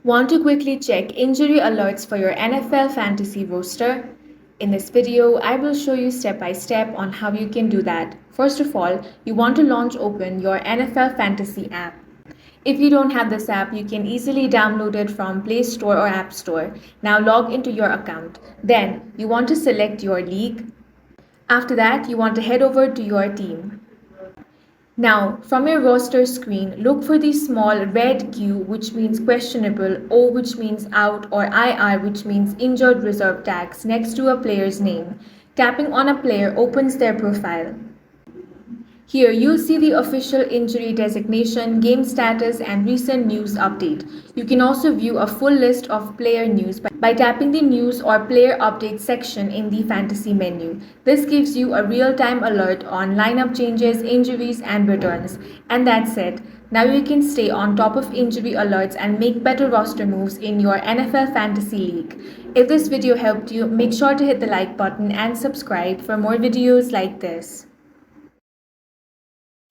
Want to quickly check injury alerts for your NFL fantasy roster? In this video, I will show you step by step on how you can do that. First of all, you want to launch open your NFL fantasy app. If you don't have this app, you can easily download it from Play Store or App Store. Now log into your account. Then you want to select your league. After that, you want to head over to your team. Now, from your roster screen, look for the small red Q, which means questionable, O, which means out, or IR, which means injured reserve tags, next to a player's name. Tapping on a player opens their profile. Here you'll see the official injury designation, game status, and recent news update. You can also view a full list of player news by tapping the news or player update section in the fantasy menu. This gives you a real-time alert on lineup changes, injuries, and returns. And that's it. Now you can stay on top of injury alerts and make better roster moves in your NFL Fantasy League. If this video helped you, make sure to hit the like button and subscribe for more videos like this.